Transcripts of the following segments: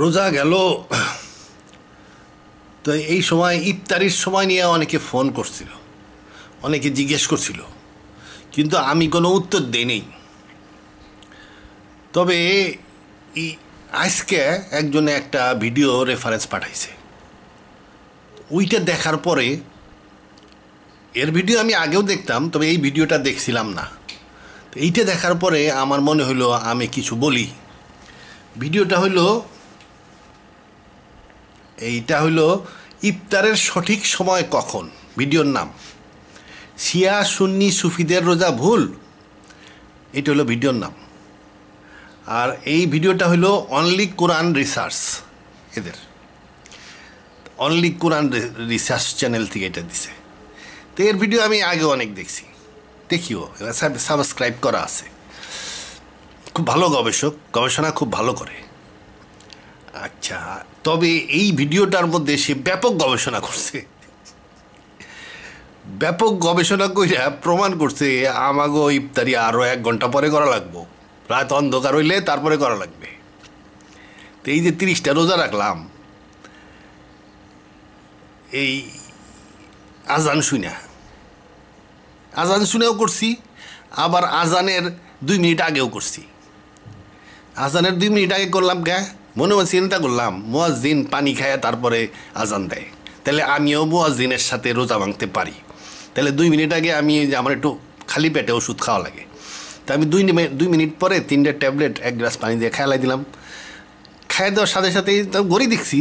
রোজা গেল। তো এই সময় ইফতারির সময় নিয়ে অনেকে ফোন করছিল, অনেকে জিজ্ঞেস করছিল, কিন্তু আমি কোনো উত্তর দেইনি। তবে আজকে একজনে একটা ভিডিও রেফারেন্স পাঠাইছে, ওইটা দেখার পরে, এর ভিডিও আমি আগেও দেখতাম, তবে এই ভিডিওটা দেখছিলাম না। তো এইটা দেখার পরে আমার মনে হলো আমি কিছু বলি। ভিডিওটা হইল, এইটা হইল ইফতারের সঠিক সময় কখন। ভিডিওর নাম শিয়া সুন্নি সুফিদের রোজা ভুল, এটা হলো ভিডিওর নাম। আর এই ভিডিওটা হলো অনলি কোরআন রিসার্চ, এদের অনলি কোরআন রিসার্চ চ্যানেল থেকে এটা দিছে। তো এর ভিডিও আমি আগে অনেক দেখছি, দেখিও, সাবস্ক্রাইব করা আছে। খুব ভালো গবেষক, গবেষণা খুব ভালো করে। আচ্ছা, তবে এই ভিডিওটার মধ্যে সে ব্যাপক গবেষণা করছে, ব্যাপক গবেষণা কইরা প্রমাণ করছে আমাগো ইফতারি আরও 1 ঘন্টা পরে করা লাগবো, রাত অন্ধকার হইলে তারপরে করা লাগবে। তো এই যে 30টা রোজা রাখলাম, এই আজান শুনেও করছি, আবার আজানের 2 মিনিট আগেও করছি। আজানের 2 মিনিট আগে করলাম কে, মনে মনে চিন্তা করলাম মুয়াজ্জিন পানি খায় তারপরে আজান দেয়, তাহলে আমিও মুয়াজ্জিনের সাথে রোজা ভাঙতে পারি। তাহলে 2 মিনিট আগে আমি, আমার একটু খালি পেটে ওষুধ খাওয়া লাগে, তা আমি 2 মিনিট পরে 3টে ট্যাবলেট 1 গ্লাস পানি দিয়ে খেয়ালাই দিলাম। খাইয়ে দেওয়ার সাথে সাথেই ঘড়ি দেখছি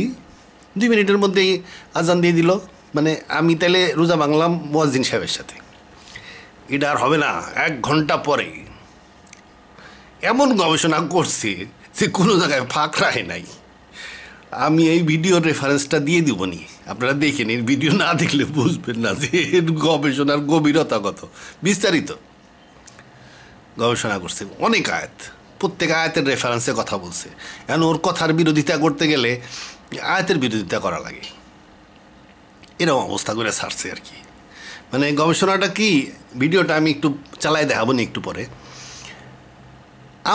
2 মিনিটের মধ্যেই আজান দিয়ে দিল। মানে আমি তাহলে রোজা ভাঙলাম মুয়াজ্জিন সাহেবের সাথে। এটা আর হবে না, 1 ঘন্টা পরে। এমন গবেষণা করছে যে কোনো জায়গায় ফাঁক রাখে নাই। আমি এই ভিডিওর রেফারেন্সটা দিয়ে দিবনি, আপনারা দেখেন। এর ভিডিও না দেখলে বুঝবেন না যে এর গবেষণার গভীরতা কত বিস্তারিত। গবেষণা করছে অনেক আয়াত, প্রত্যেক আয়াতের রেফারেন্সে কথা বলছে। এখন ওর কথার বিরোধিতা করতে গেলে আয়াতের বিরোধিতা করা লাগে, এরকম অবস্থা করে ছাড়ছে আর কি। মানে গবেষণাটা কি, ভিডিওটা আমি একটু চালাই দেখাবো নি একটু পরে।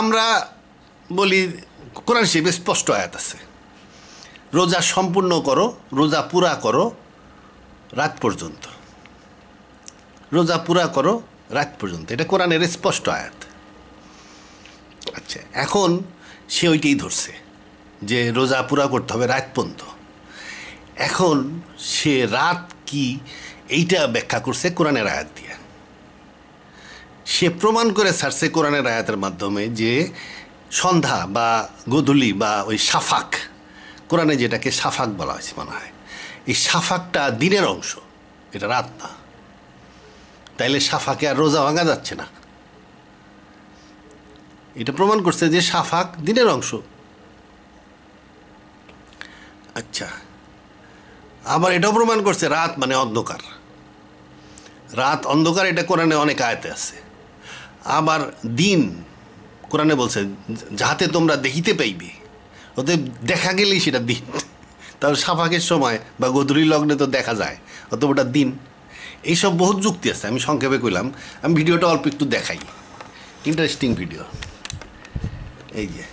আমরা বলি কোরআন শরীফে স্পষ্ট আয়াত আছে, রোজা সম্পূর্ণ করো, রোজা পুরা করো রাত পর্যন্ত, রোজা পুরা করো রাত পর্যন্ত, এটা কোরআনের স্পষ্ট আয়াত। আচ্ছা, এখন সে ওইটাই ধরছে যে রোজা পুরা করতে হবে রাত পর্যন্ত। এখন সে রাত কি এইটা ব্যাখ্যা করছে কোরআনের আয়াত দিয়ে। সে প্রমাণ করে ছাড়ছে কোরআনের আয়াতের মাধ্যমে যে সন্ধ্যা বা গোধূলি বা ওই শাফাক, কোরআনে যেটাকে শাফাক বলা হয়েছে মনে হয়, এই শাফাকটা দিনের অংশ, এটা রাত না। তাইলে শাফাকে আর রোজা ভাঙা যাচ্ছে না। এটা প্রমাণ করছে যে শাফাক দিনের অংশ। আচ্ছা, আবার এটাও প্রমাণ করছে রাত মানে অন্ধকার, রাত অন্ধকার, এটা কোরআনে অনেক আয়াতে আছে। আবার দিন কোরআনে বলছে যাহাতে তোমরা দেখিতে পাইবে, ওতে দেখা গেলেই সেটা দিন। তাহলে শাফাকের সময় বা গোধূলি লগ্নে তো দেখা যায়, অত ওটা দিন। এইসব বহুত যুক্তি আছে, আমি সংক্ষেপে কইলাম। আমি ভিডিওটা অল্প একটু দেখাই, ইন্টারেস্টিং ভিডিও। এই যে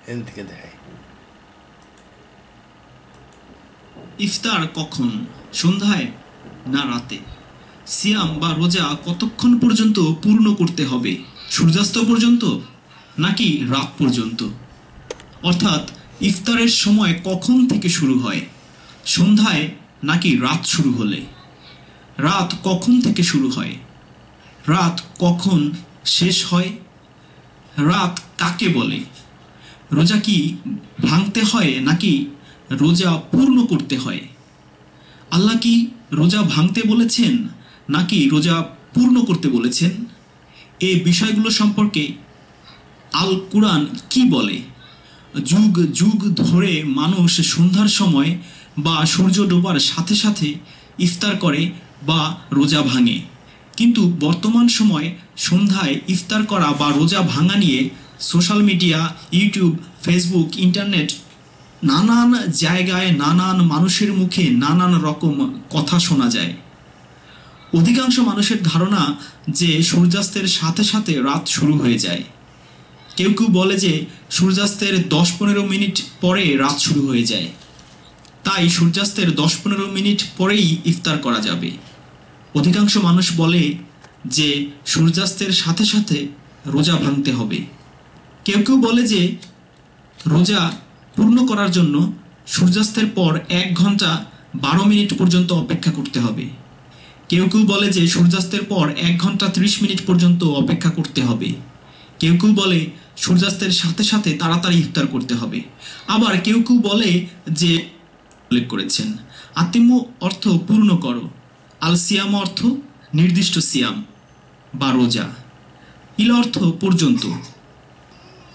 এখান থেকে দেখাই। ইফতার কখন, সন্ধ্যায় না রাতে? সিয়াম বা রোজা কতক্ষণ পর্যন্ত পূর্ণ করতে হবে? সূর্যাস্ত পর্যন্ত নাকি রাত পর্যন্ত? অর্থাৎ ইফতারের সময় কখন থেকে শুরু হয়, সন্ধ্যায় নাকি রাত শুরু হলে? রাত কখন থেকে শুরু হয়, রাত কখন শেষ হয়? রাত কাকে বলে? রোজা কি ভাঙতে হয় নাকি রোজা পূর্ণ করতে হয়? আল্লাহ কি রোজা ভাঙতে বলেছেন নাকি রোজা পূর্ণ করতে বলেছেন? এই বিষয়গুলো সম্পর্কে আল কুরআন কি বলে? যুগ যুগ ধরে মানুষ সন্ধ্যার সময় বা সূর্য ডোবার সাথে সাথে ইফতার করে বা রোজা ভাঙে, কিন্তু বর্তমান সময় সন্ধ্যায় ইফতার করা বা রোজা ভাঙা নিয়ে social media, YouTube, Facebook, internet, নানান জায়গায় নানান মানুষের মুখে নানান রকম কথা শোনা যায়। অধিকাংশ মানুষের ধারণা যে সূর্যাস্তের সাথে সাথে রাত শুরু হয়ে যায়। কেউ কেউ বলে যে সূর্যাস্তের 10-15 মিনিট পরে রাত শুরু হয়ে যায়, তাই সূর্যাস্তের 10-15 মিনিট পরেই ইফতার করা যাবে। অধিকাংশ মানুষ বলে যে সূর্যাস্তের সাথে সাথে রোজা ভাঙতে হবে। কেউ কেউ বলে যে রোজা পূর্ণ করার জন্য সূর্যাস্তের পর 1 ঘন্টা 12 মিনিট পর্যন্ত অপেক্ষা করতে হবে। কেউ কেউ বলে যে সূর্যাস্তের পর 1 ঘন্টা 30 মিনিট পর্যন্ত অপেক্ষা করতে হবে। কেউ কেউ বলে সূর্যাস্তের সাথে সাথে তাড়াতাড়ি ইফতার করতে হবে। আবার কেউ কেউ বলে যে উল্লেখ করেছেন আতিম্য অর্থ পূর্ণ করো, আল সিয়াম অর্থ নির্দিষ্ট সিয়াম বা রোজা, ইল অর্থ পর্যন্ত,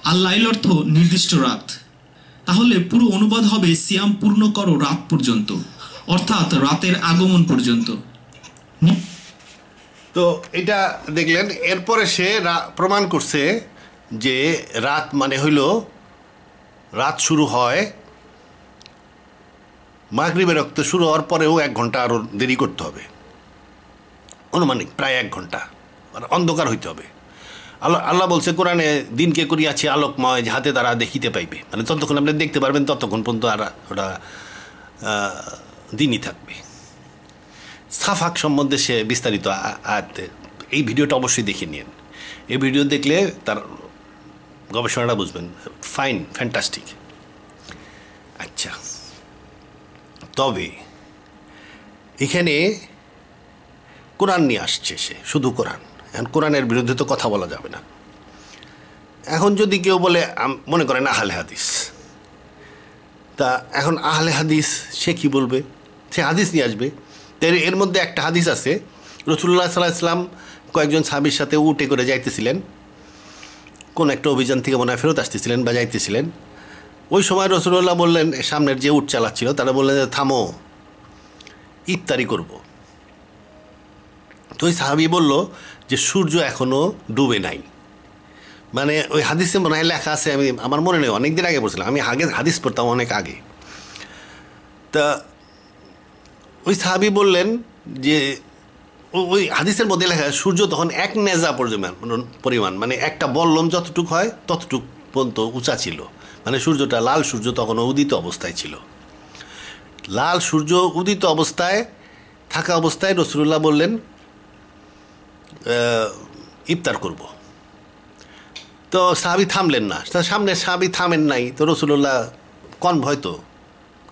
আল লাইল অর্থ নির্দিষ্ট রাত। তাহলে পুরো অনুবাদ হবে সিয়াম পূর্ণ করো রাত পর্যন্ত, অর্থাৎ রাতের আগমন পর্যন্ত। তো এটা দেখলেন। এরপরে সে প্রমাণ করছে যে রাত মানে হইল রাত শুরু হয় মাগরিবের রক্ত শুরু হওয়ার পরেও 1 ঘন্টা আরও দেরি করতে হবে, অনুমানিক প্রায় 1 ঘন্টা, মানে অন্ধকার হইতে হবে। আল্লাহ বলছে কোরআনে, দিনকে করিয়াছি আলোকময় যাহাতে তারা দেখিতে পাইবে, মানে ততক্ষণ আপনি দেখতে পারবেন, ততক্ষণ পর্যন্ত আর ওটা দিনই থাকবে। সাফাক সম্বন্ধে সে বিস্তারিত আয়াতে, এই ভিডিওটা অবশ্যই দেখে নিন। এই ভিডিও দেখলে তার গবেষণাটা বুঝবেন। Fine, fantastic. আচ্ছা, তবে এখানে কোরআন নিয়ে আসছে সে, শুধু কোরআন। এখন কোরআনের বিরুদ্ধে তো কথা বলা যাবে না। এখন যদি কেউ বলে, মনে করেন আহলে হাদিস, তা এখন আহলে হাদিস সে কি বলবে? সে হাদিস নিয়ে আসবে। এর মধ্যে একটা হাদিস আছে, রাসূলুল্লাহ সাল্লাল্লাহু আলাইহি ওয়াসাল্লাম কয়েকজন সাহাবীর সাথে উটে করে যাইতেছিলেন, কোন একটা অভিযান থেকে মনে হয় ফেরত আসতেছিলেন বা যাইতেছিলেন। ওই সময় রাসূলুল্লাহ বললেন, সামনের যে উট চালাচ্ছিল তারা বললেন যে থামো, ইফতারি করব। তো ওই সাহাবী বলল যে সূর্য এখনও ডুবে নাই। মানে ওই হাদিসে মনে হয় লেখা আছে, আমি আমার মনে নেই, অনেক দিন আগে পড়ছিলাম, আমি আগে হাদিস পড়তাম অনেক আগে। তা ওই সাহাবী বললেন যে ওই হাদিসের মধ্যে লেখা সূর্য তখন 1 নেজা পরিমাণ, মানে একটা বল্লম যতটুক হয় ততটুক পর্যন্ত উঁচা ছিল। মানে সূর্যটা, লাল সূর্য তখনও উদিত অবস্থায় ছিল। লাল সূর্য উদিত অবস্থায় থাকা অবস্থায় রাসূলুল্লাহ বললেন ইফতার করব। তো সাহাবী থামলেন না, সামনে সাহাবী থামেন নাই। তো রাসূলুল্লাহ কনভয়, তো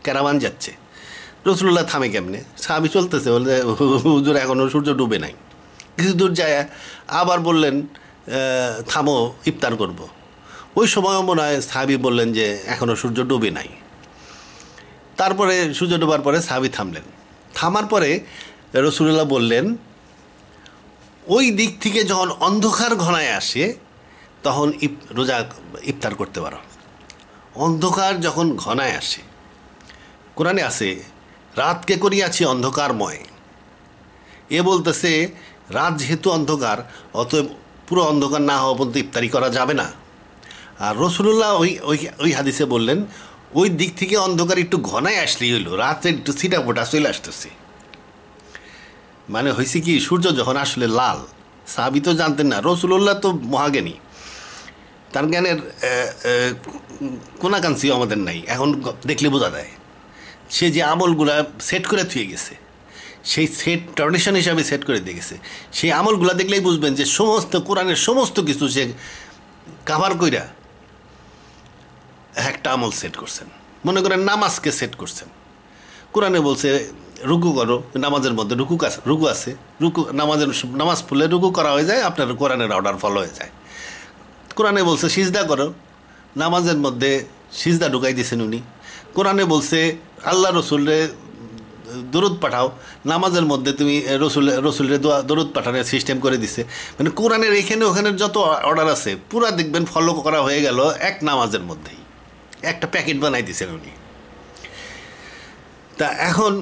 ক্যারাভান যাচ্ছে, রাসূলুল্লাহ থামে কেমনে? সাহাবী চলতেছে, বলে হুজুর এখনও সূর্য ডুবে নাই। কিছু দূর যায় আবার বললেন থামো, ইফতার করব। ওই সময়ও মনে হয় সাহাবী বললেন যে এখনও সূর্য ডুবে নাই। তারপরে সূর্য ডোবার পরে সাহাবী থামলেন। থামার পরে রাসূলুল্লাহ বললেন, ওই দিক থেকে যখন অন্ধকার ঘনায় আসে তখন রোজা ইফতার করতে পারো। অন্ধকার যখন ঘনায় আসে, কোরআনে আছে রাতকে করিয়াছি অন্ধকারময়। এ বলতেছে রাত যেহেতু অন্ধকার, অতএব পুরো অন্ধকার না হওয়া পর্যন্ত ইফতারি করা যাবে না। আর রাসূলুল্লাহ ওই হাদিসে বললেন ওই দিক থেকে অন্ধকার একটু ঘনায় আসলেই হইল, রাতে একটু ছিটাফোটা চলে আসতেছে। মানে হয়েছে কি, সূর্য যখন আসলে লাল, সাহাবী তো জানতেন না, রাসূলুল্লাহ তো মহাজ্ঞানী, তার জ্ঞানের কোনাকাঞ্চিও আমাদের নাই, এখন দেখলে বোঝা যায়। সে যে আমলগুলা সেট করে থুয়ে গেছে, সেই সেট ট্র্যাডিশন হিসাবে সেট করে দিয়ে গেছে, সেই আমলগুলা দেখলেই বুঝবেন যে সমস্ত কোরআনের সমস্ত কিছু সে কাভার কইরা একটা আমল সেট করছেন। মনে করেন নামাজকে সেট করছেন, কোরআনে বলছে রুকু করো, নামাজের মধ্যে রুকু আছে, নামাজ পড়লে রুকু করা হয়ে যায়, আপনার কোরআনের অর্ডার ফলো হয়ে যায়। কোরআনে বলছে সিজদা করো, নামাজের মধ্যে সিজদা ঢুকাই দিয়েছেন উনি। কোরআনে বলছে আল্লাহ রসুলরে দরুদ পাঠাও, নামাজের মধ্যে তুমি রসুলের দরুদ পাঠানোর সিস্টেম করে দিছে। মানে কোরআনের এখানে ওখানের যত অর্ডার আছে পুরা দেখবেন ফলো করা হয়ে গেল এক নামাজের মধ্যেই, একটা প্যাকেট বানাই দিয়েছেন উনি। তা এখন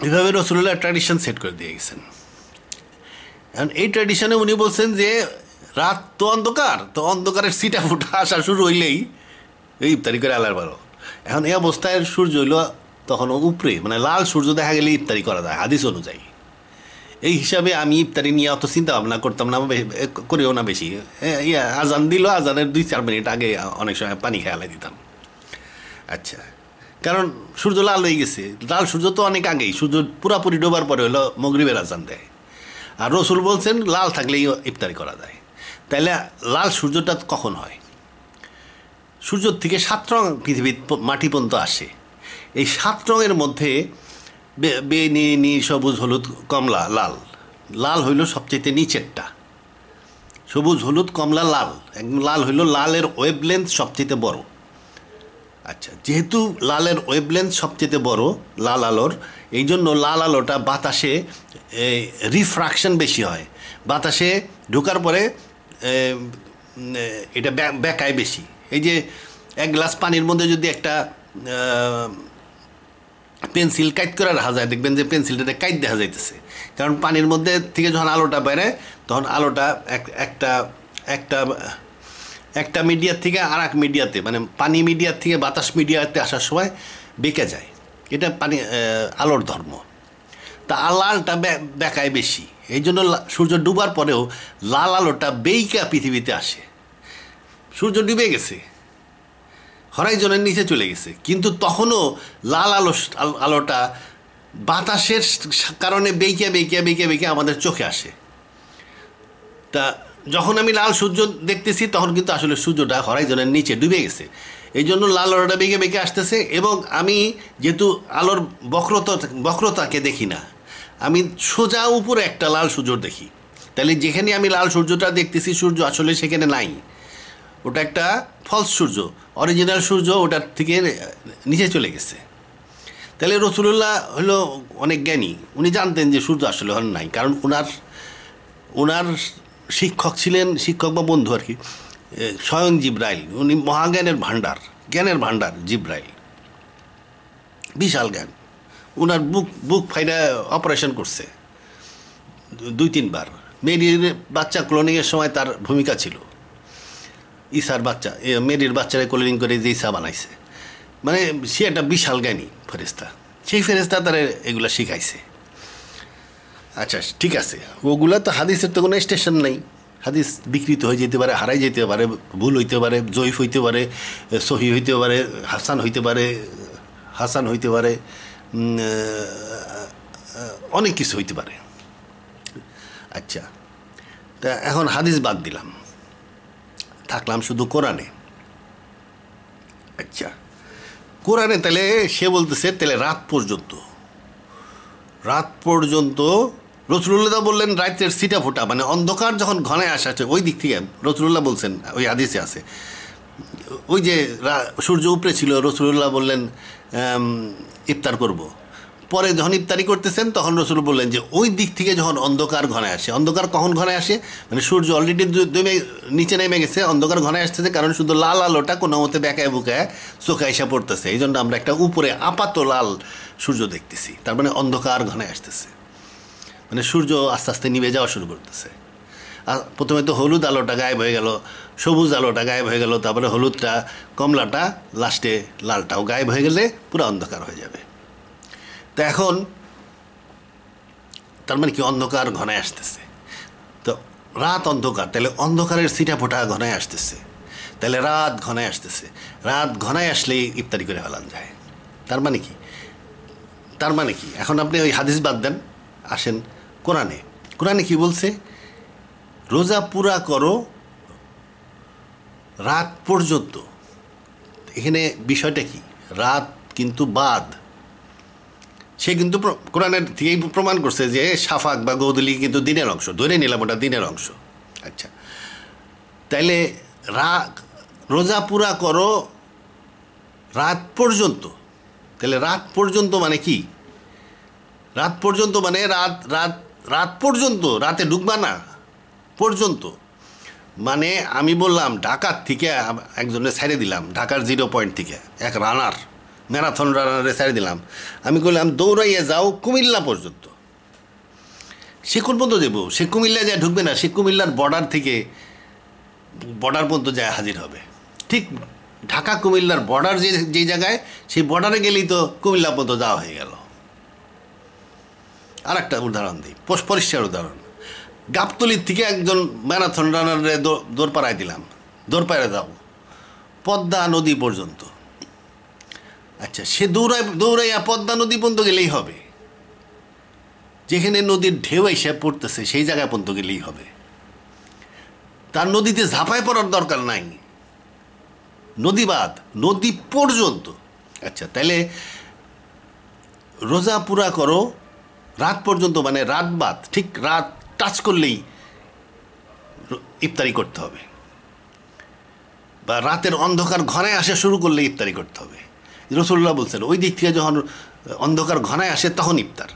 এইভাবে রসুল্লাহ ট্র্যাডিশন সেট করে দিয়ে গেছেন। এখন এই ট্র্যাডিশনে উনি বলছেন যে রাত তো অন্ধকার, তো অন্ধকারের সিটা ফুটা আসা শুরু হইলেই এই ইফতারি করে আলার বারো। এখন এই অবস্থায় সূর্য হইল তখন উপরে, মানে লাল সূর্য দেখা গেলে ইফতারি করা যায় হাদিস অনুযায়ী। এই হিসাবে আমি ইফতারি নিয়ে অত চিন্তা ভাবনা করতাম না, করিও না বেশি। আজান দিল, আজানের 2-4 মিনিট আগে অনেক সময় পানি খেয়ালাই দিতাম। আচ্ছা, কারণ সূর্য লাল হয়ে গেছে, লাল সূর্য তো অনেক আগেই, সূর্য পুরাপুরি ডোবার পরে হলো মগরিবের আজান দেয়। আর রসুল বলছেন লাল থাকলেই ইফতারি করা যায়। তাইলে লাল সূর্যটা কখন হয়? সূর্যর থেকে 7 রং পৃথিবীর মাটি পর্যন্ত আসে। এই 7 রঙের মধ্যে নীল, সবুজ, হলুদ, কমলা, লাল। লাল হইল সবচেয়ে নিচেরটা, সবুজ, হলুদ, কমলা, লাল। একদম লাল হইল, লালের ওয়েভলেন্থ সবচেয়ে বড়। আচ্ছা, যেহেতু লালের ওয়েভলেন্থ সবচেয়ে বড় লাল আলোর, এই জন্য লাল আলোটা বাতাসে রিফ্রাকশন বেশি হয়, বাতাসে ঢোকার পরে এটা বেঁকায় বেশি। এই যে 1 গ্লাস পানির মধ্যে যদি একটা পেন্সিল কাইট করে রাখা যায়, দেখবেন যে পেন্সিলটাতে কাইট দেখা যাইতেছে, কারণ পানির মধ্যে থেকে যখন আলোটা বেরোয় তখন আলোটা একটা একটা একটা মিডিয়ার থেকে আর এক মিডিয়াতে, মানে পানি মিডিয়ার থেকে বাতাস মিডিয়াতে আসার সময় বেঁকে যায়। এটা আলোর ধর্ম। তা লালটা বেঁকায় বেশি, এই জন্য সূর্য ডুবার পরেও লাল আলোটা বেইকা পৃথিবীতে আসে। সূর্য ডুবে গেছে, হরাইজনের নিচে চলে গেছে, কিন্তু তখনও লাল আলোটা বাতাসের কারণে বেঁকে আমাদের চোখে আসে। তা যখন আমি লাল সূর্য দেখতেছি তখন কিন্তু আসলে সূর্যটা হরাইজনের নিচে ডুবে গেছে, এই জন্য লাল আলোটা বেঁকে আসতেছে। এবং আমি যেহেতু আলোর বক্রতাকে দেখি না, আমি সোজা উপরে একটা লাল সূর্য দেখি, তাহলে যেখানে আমি লাল সূর্যটা দেখতেছি সূর্য আসলে সেখানে নাই, ওটা একটা ফলস সূর্য। অরিজিনাল সূর্য ওটার থেকে নিচে চলে গেছে। তাহলে রসুল্লাহ হলো অনেক জ্ঞানী, উনি জানতেন যে সূর্য আসলে নাই, কারণ ওনার শিক্ষক ছিলেন, শিক্ষক বা বন্ধু আর কি, স্বয়ং জিব্রাইল। উনি মহাজ্ঞানের ভাণ্ডার, জ্ঞানের ভাণ্ডার জিব্রাইল, বিশাল জ্ঞান। ওনার বুক ফাইডা অপারেশন করছে 2-3 বার। মেরির বাচ্চা ক্লোনিংয়ের সময় তার ভূমিকা ছিল। ঈসার বাচ্চা, মেরির বাচ্চারা ক্লোনিং করে যে ঈসা বানাইছে, মানে সে একটা বিশাল জ্ঞানী ফেরেশতা। সেই ফেরেশতা তারা এগুলা শিখাইছে। আচ্ছা, ঠিক আছে, ওগুলা তো হাদিসের তো কোনো স্টেশন নেই। হাদিস বিকৃত হয়ে যেতে পারে, হারাই যেতে পারে, ভুল হইতে পারে, জয়ীফ হইতে পারে, সহি হইতে পারে, হাসান হইতে পারে, অনেক কিছু হইতে পারে। আচ্ছা, তা এখন হাদিস বাদ দিলাম, থাকলাম শুধু কোরআনে। আচ্ছা, কোরআনে তাহলে সে বলতেছে তাহলে রাত পর্যন্ত রসুল্লাহ বললেন রাতের সিটা ফোটা, মানে অন্ধকার যখন ঘনে আসছে ওই দিক থেকে রসুল্লাহ বলছেন, ওই হাদিসে আছে। ওই যে সূর্য উপরে ছিল, রসুল্লাহ বললেন ইফতার করব। পরে যখন ইফতারি করতেছেন তখন রসুল বললেন যে ওই দিক থেকে যখন অন্ধকার ঘনে আসে। অন্ধকার কখন ঘনে আসে? মানে সূর্য অলরেডি নিচে নেমে গেছে, অন্ধকার ঘনে আসতেছে, কারণ শুধু লাল আলোটা কোনো মতে বেঁকায় বুকায় চোখে এসে পড়তেছে, এই জন্য আমরা একটা উপরে আপাত লাল সূর্য দেখতেছি। তার মানে অন্ধকার ঘনে আসতেছে, মানে সূর্য আস্তে আস্তে নিভে যাওয়া শুরু করতেছে। আর প্রথমে তো হলুদ আলোটা গায়েব হয়ে গেল, সবুজ আলোটা গায়েব হয়ে গেল, তারপরে হলুদটা, কমলাটা, লাস্টে লালটাও গায়েব হয়ে গেলে পুরো অন্ধকার হয়ে যাবে। তো এখন তার মানে কি অন্ধকার ঘনায় আসতেছে, তো রাত অন্ধকার, তাহলে অন্ধকারের সিটা ফোটা ঘনায় আসতেছে, তাহলে রাত ঘনায় আসতেছে। রাত ঘনায় আসলেই ইফতারি করে ফেলান যায়। তার মানে কি এখন আপনি ওই হাদিস বাদ দেন, আসেন কোরআনে কি বলছে? রোজা পুরা করো রাত পর্যন্ত। এখানে বিষয়টা কি? রাত কিন্তু বাদ, সে কিন্তু কোরআনের থেকেই প্রমাণ করছে যে শাফাক বা গৌদুলি কিন্তু দিনের অংশ, ধরে নিলাম ওটা দিনের অংশ। আচ্ছা, তাইলে রোজা পুরা করো রাত পর্যন্ত, তাহলে রাত পর্যন্ত মানে কি? রাত পর্যন্ত মানে রাত পর্যন্ত, রাতে ঢুকবা না পর্যন্ত। মানে আমি বললাম ঢাকার থেকে একজনের ছেড়ে দিলাম, ঢাকার 0 পয়েন্ট থেকে এক রানার, ম্যারাথন রানারে ছেড়ে দিলাম, আমি বললাম দৌড়াইয়ে যাও কুমিল্লা পর্যন্ত। সে কোন পর্যন্ত দেবো? সে কুমিল্লা যায় ঢুকবে না, সে কুমিল্লার বর্ডার থেকে বর্ডার পর্যন্ত যায় হাজির হবে। ঠিক ঢাকা কুমিল্লার বর্ডার যেই জায়গায়, সেই বর্ডারে গেলেই তো কুমিল্লা পর্যন্ত যাওয়া হয়ে গেল। আর একটা উদাহরণ দিই, পরিষ্কার উদাহরণ। গাবতলির থেকে একজন ম্যারাথন রানারে দৌড় পাড়ায় দিলাম, দৌড় পাড়ে দাও পদ্মা নদী পর্যন্ত। আচ্ছা, সে দৌড়াইয়া পদ্মা নদী পর্যন্ত গেলেই হবে, যেখানে নদীর ঢেউ এসে পড়তেছে সেই জায়গায় পর্যন্ত গেলেই হবে, তার নদীতে ঝাঁপায় পড়ার দরকার নাই, নদীবাদ নদী পর্যন্ত। আচ্ছা, তাহলে রোজা পুরা করো রাত পর্যন্ত, মানে রাত বাদ, ঠিক রাত টাচ করলেই ইফতারি করতে হবে, বা রাতের অন্ধকার ঘনায় আসা শুরু করলে ইফতারি করতে হবে। রাসূলুল্লাহ বলছেন ওই দিক থেকে যখন অন্ধকার ঘনায় আসে তখন ইফতার।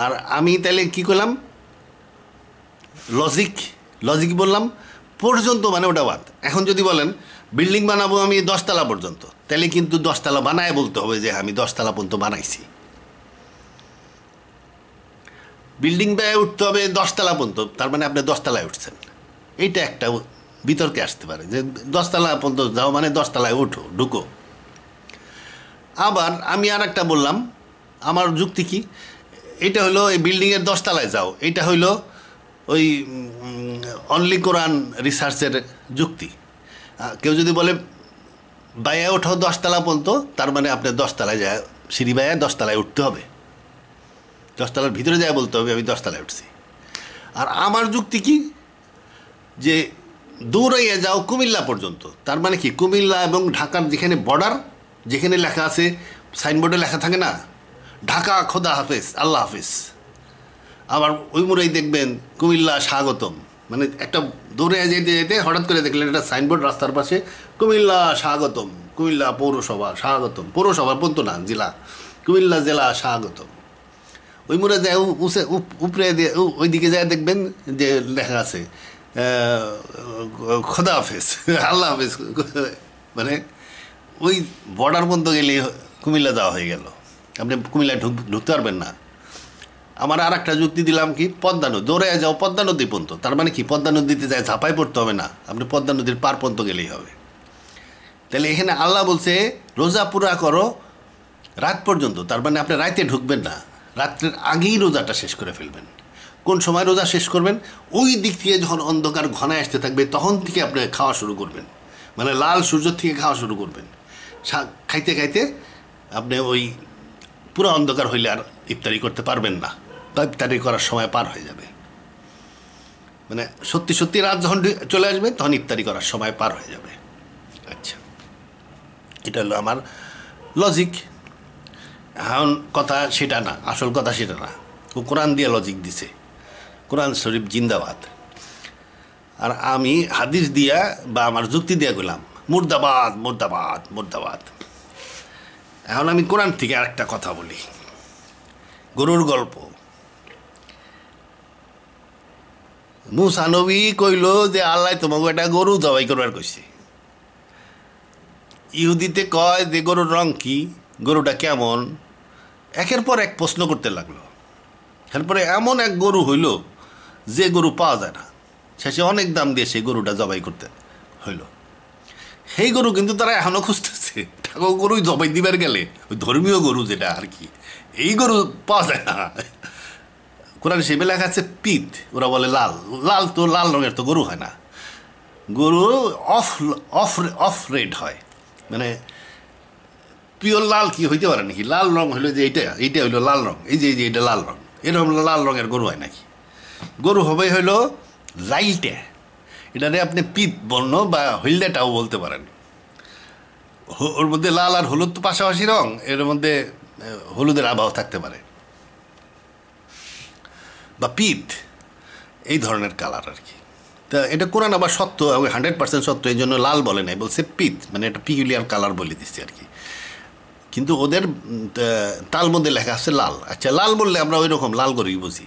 আর আমি তাহলে কি করলাম, লজিক বললাম পর্যন্ত, মানে ওটা বাদ। এখন যদি বলেন বিল্ডিং বানাবো আমি 10 তলা পর্যন্ত, তাহলে কিন্তু 10 তলা বানায় বলতে হবে যে আমি 10 তলা পর্যন্ত বানাইছি। বিল্ডিং ব্যয় উঠতে হবে 10 তলা পর্যন্ত, তার মানে আপনি 10 তলায় উঠছেন। এইটা একটা বিতর্কে আসতে পারে যে 10 তলা পর্যন্ত যাও মানে 10 তলায় উঠো, ঢুকো। আবার আমি আর একটা বললাম, আমার যুক্তি কি, এটা হলো এই বিল্ডিংয়ের 10 তলায় যাও, এটা হইলো ওই অনলি কোরআন রিসার্চের যুক্তি। কেউ যদি বলে বাইয়া ওঠাও 10 তলা পর্যন্ত, তার মানে আপনি 10 তলায় যায় সিঁড়ি বাইয়া 10 তলায় উঠতে হবে, 10 তলার ভিতরে যায় বলতে হবে আমি 10 তলায় উঠছি। আর আমার যুক্তি কি, যে দৌড়াইয়া যাও কুমিল্লা পর্যন্ত, তার মানে কি কুমিল্লা এবং ঢাকার যেখানে বর্ডার, যেখানে লেখা আছে সাইনবোর্ডে লেখা থাকে না ঢাকা খোদা হাফেজ আল্লাহ হাফেজ, আবার ওই মোড়েই দেখবেন কুমিল্লা স্বাগতম, মানে একটা দৌড়ে যেতে যেতে হঠাৎ করে দেখলেন একটা সাইনবোর্ড রাস্তার পাশে কুমিল্লা স্বাগতম, কুমিল্লা পৌরসভা স্বাগতম, পৌরসভা পর্যন্ত না জেলা, কুমিল্লা জেলা স্বাগতম। ওই মোড়ে যায় উপরে দিয়ে ওই দিকে যায় দেখবেন যে লেখা আছে খোদা হাফেজ আল্লাহ হাফেজ, মানে ওই বর্ডার পর্যন্ত গেলে কুমিল্লা যাওয়া হয়ে গেল, আপনি কুমিল্লায় ঢুকতে পারবেন না। আমার আর একটা যুক্তি দিলাম কি, পদ্মা নদী দৌড়ে যাও পদ্মা নদী পর্যন্ত, তার মানে কি পদ্মা নদীতে যায় ঝাঁপাই পড়তে হবে না, আপনি পদ্মা নদীর পার পর্যন্ত গেলেই হবে। তাহলে এখানে আল্লাহ বলছে রোজা পুরা করো রাত পর্যন্ত, তার মানে আপনি রাতে ঢুকবেন না, রাত্রের আগেই রোজাটা শেষ করে ফেলবেন। কোন সময় রোজা শেষ করবেন, ওই দিক থেকে যখন অন্ধকার ঘনায় আসতে থাকবে তখন থেকে আপনি খাওয়া শুরু করবেন, মানে লাল সূর্য থেকে খাওয়া শুরু করবেন। খাইতে খাইতে আপনি ওই পুরো অন্ধকার হইলে আর ইফতারি করতে পারবেন না, বা ইফতারি করার সময় পার হয়ে যাবে, মানে সত্যি সত্যি রাত যখন চলে আসবে তখন ইফতারি করার সময় পার হয়ে যাবে। আচ্ছা, এটা হলো আমার লজিক। এখন কথা সেটা না, আসল কথা সেটা না, ও কোরআন দিয়ে লজিক দিছে, কোরআন শরীফ জিন্দাবাদ। আর আমি হাদিস দিয়া বা আমার যুক্তি দিয়া গেলাম মুর্দাবাদ মুর্দাবাদ মুর্দাবাদ। এখন আমি কোরআন থেকে আরেকটা কথা বলি, গরুর গল্প। মুসা নবী কইল যে আল্লাহ তোমাকে একটা গরু জবাই করবার কইছে। ইহুদিতে কয় যে গরুর রং কি, গরুটা কেমন, একের পর এক প্রশ্ন করতে লাগলো। এরপরে এমন এক গরু হইল যে গরু পাওয়া যায় না, শেষে অনেক দাম দিয়ে সেই গরুটা জবাই করতে হইল। সেই গরু কিন্তু তারা এখনও খুঁজতেছে, গরুই জবাই দিবার গেলে ওই ধর্মীয় গরু যেটা আর কি, এই গরু পাওয়া যায় না। কোরআন সেই লেখা আছে পিত, ওরা বলে লাল, লাল তো লাল রঙের তো গরু হয় না, গরু অফ অফ অফ রেড হয়, মানে পিওর লাল কি হইতে পারে নাকি, লাল রং হইলো যে এইটা হইলো লাল রং, এই যে এটা লাল রং, এরকম লাল রঙের গরু হয় নাকি, গরু হবে হইলো লাইটে, এটারে আপনি পিত বর্ণ বা হলদেটাও বলতে পারেন। ওর মধ্যে লাল আর হলুদ তো পাশাপাশি রং, এর মধ্যে হলুদের আবহাওয়া থাকতে পারে, বা পিত এই ধরনের কালার আর কি। তা এটা কোরআন আবার সত্য, 100% সত্য, এই জন্য লাল বলে নাই, বলছে পিত, মানে এটা পিকুলিয়ার কালার বলে দিচ্ছে আর কি। কিন্তু ওদের তাল মধ্যে লেখা আছে লাল। আচ্ছা, লাল বললে আমরা ওই রকম লাল গরুই বুঝি,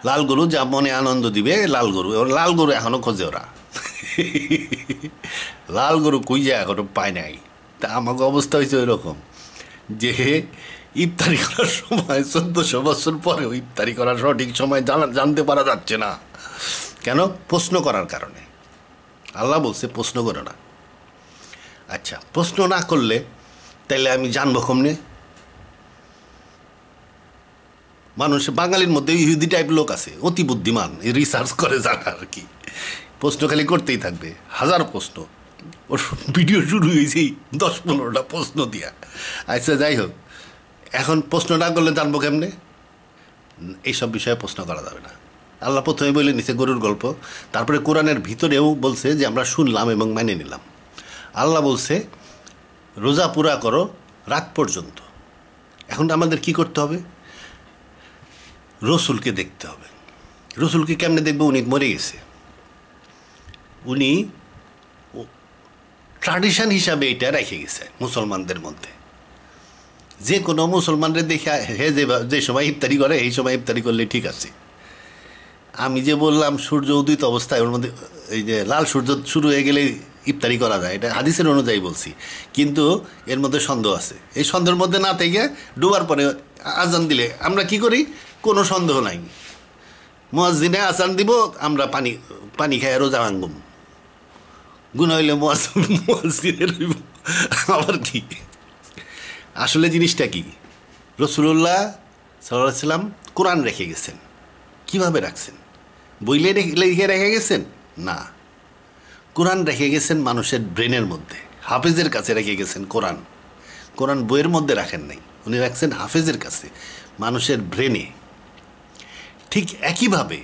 লাল গরু যা মনে আনন্দ দিবে লাল গরু, লাল গরু এখনও খোঁজে ওরা, লাল গরু কই যায় এখনো পায় নাই। তা আমাকে অবস্থা হয়েছে ওই রকম যে ইফতারি করার সময় 1400 বছর পরেও ইফতারি করার সঠিক সময় জানতে পারা যাচ্ছে না। কেন? প্রশ্ন করার কারণে। আল্লাহ বলছে প্রশ্ন করো না। আচ্ছা, প্রশ্ন না করলে তাইলে আমি জানবো কমনে? মানুষ বাঙালির মধ্যে ইহুদি টাইপ লোক আছে, অতি বুদ্ধিমান, রিসার্চ করে জানা আর কি, প্রশ্ন খালি করতেই থাকবে, হাজার প্রশ্ন। ওর ভিডিও শুরু হয়েছি 10-15টা প্রশ্ন দিয়া। আচ্ছা যাই হোক, এখন প্রশ্ন না করলে জানবো কেমনে? এইসব বিষয়ে প্রশ্ন করা যাবে না। আল্লাহ প্রথমে বলে নিছে গরুর গল্প, তারপরে কোরআনের ভিতরেও বলছে যে আমরা শুনলাম এবং মেনে নিলাম। আল্লাহ বলছে রোজা পুরা করো রাত পর্যন্ত। এখন আমাদের কি করতে হবে? রসুলকে দেখতে হবে। রসুলকে কেমনে দেখবো? উনি মরে গেছে। উনি ট্র্যাডিশন হিসাবে এটা রেখে গেছে মুসলমানদের মধ্যে। যে কোনো মুসলমানদের দেখে হে যে সময় ইফতারি করে এই সময় ইফতারি করলে ঠিক আছে। আমি যে বললাম সূর্য উদিত অবস্থায় ওর মধ্যে এই যে লাল সূর্য শুরু হয়ে গেলে ইফতারি করা যায়, এটা হাদিসের অনুযায়ী বলছি, কিন্তু এর মধ্যে সন্দেহ আছে। এই সন্দেহের মধ্যে না থেকে ডুবার পরে আজান দিলে আমরা কি করি? কোনো সন্দেহ নাই, মুয়াজ্জিনে আজান দিব, আমরা পানি পানি খাই রোজা ভাঙব, গুণ হইলে মুয়াজ্জিনের হইব। আবার কি আসলে জিনিসটা কি? রাসূলুল্লাহ সাল্লাল্লাহু আলাইহি ওয়াসাল্লাম কোরআন রেখে গেছেন। কিভাবে রাখছেন? বইলে লিখে রেখে গেছেন না, কোরআন রেখে গেছেন মানুষের ব্রেনের মধ্যে, হাফেজের কাছে রেখে গেছেন কোরআন। কোরআন বইয়ের মধ্যে রাখেন নাই, উনি রাখছেন হাফেজের কাছে, মানুষের ব্রেনে। ঠিক একইভাবে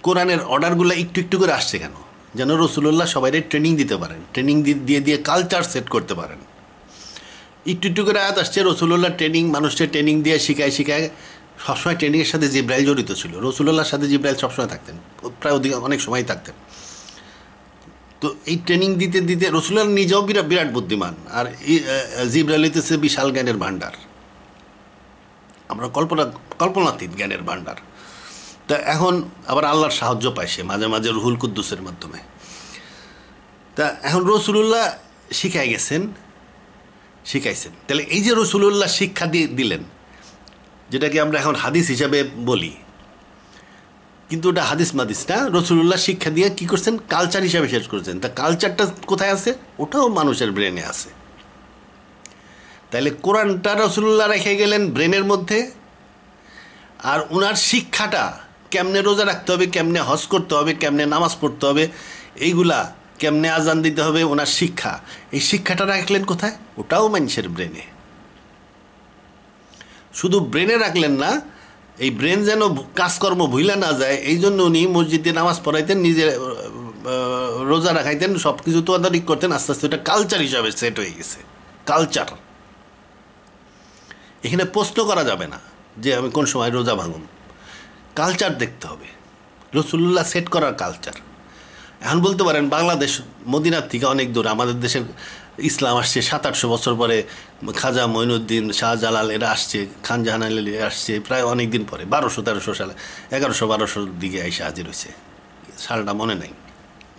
কোরআনের অর্ডারগুলো একটু একটু করে আসছে কেন? যেন রাসূলুল্লাহ সবাই ট্রেনিং দিতে পারেন, ট্রেনিং দিয়ে দিয়ে কালচার সেট করতে পারেন। একটু একটু করে আয়াত আসছে, রাসূলুল্লাহ ট্রেনিং, মানুষকে ট্রেনিং দিয়ে শিখায় সবসময় ট্রেনিংয়ের সাথে জিব্রাইল জড়িত ছিল। রাসূলুল্লাহর সাথে জিব্রাইল সবসময় থাকতেন, প্রায় অনেক সময় থাকতেন। তো এই ট্রেনিং দিতে দিতে রাসূলুল্লাহ নিজেও বিরাট বুদ্ধিমান, আর জিব্রাইল হইতেছে বিশাল জ্ঞানের ভাণ্ডার, আমরা কল্পনাতীত জ্ঞানের ভাণ্ডার। তা এখন আবার আল্লাহর সাহায্য পায় সে মাঝে মাঝে রুহুল কুদ্দুসের মাধ্যমে। তা এখন রাসূলুল্লাহ শিখাইছেন। তাহলে এই যে রাসূলুল্লাহ শিক্ষা দিলেন, যেটাকে আমরা এখন হাদিস হিসাবে বলি, কিন্তু ওটা হাদিস মাদিস না, রাসূলুল্লাহ শিক্ষা দিয়ে কি করছেন? কালচার হিসাবে শেষ করেছেন। তা কালচারটা কোথায় আছে? ওটাও মানুষের ব্রেনে আছে। তাহলে কোরআনটা রাসূলুল্লাহ রেখে গেলেন ব্রেনের মধ্যে, আর ওনার শিক্ষাটা কেমনে রোজা রাখতে হবে, কেমনে হজ করতে হবে, কেমনে নামাজ পড়তে হবে, এইগুলা কেমনে আজান দিতে হবে, ওনার শিক্ষা, এই শিক্ষাটা রাখলেন কোথায়? ওটাও মানুষের ব্রেনে। শুধু ব্রেনে রাখলেন না, এই ব্রেন যেন কাজকর্ম ভুলে না যায়, এই জন্য উনি মসজিদে নামাজ পড়াইতেন, নিজে রোজা রাখাইতেন, সব কিছু তদারকি করতেন। আস্তে আস্তে এটা কালচার হিসাবে সেট হয়ে গেছে। কালচার, এখানে প্রশ্ন করা যাবে না যে আমি কোন সময় রোজা ভাঙুন, কালচার দেখতে হবে, রাসূলুল্লাহ সেট করার কালচার। এখন বলতে পারেন বাংলাদেশ মদিনার থেকে অনেক দূর, আমাদের দেশের ইসলাম আসছে 700-800 বছর পরে, খাজা মঈনুদ্দিন, শাহজালাল এরা আসছে, খান জাহান আলী আসছে প্রায় অনেক দিন পরে, 1200-1300 সালে, 1100-1200 দিকে এসে হাজির হয়েছে, সালটা মনে নাই,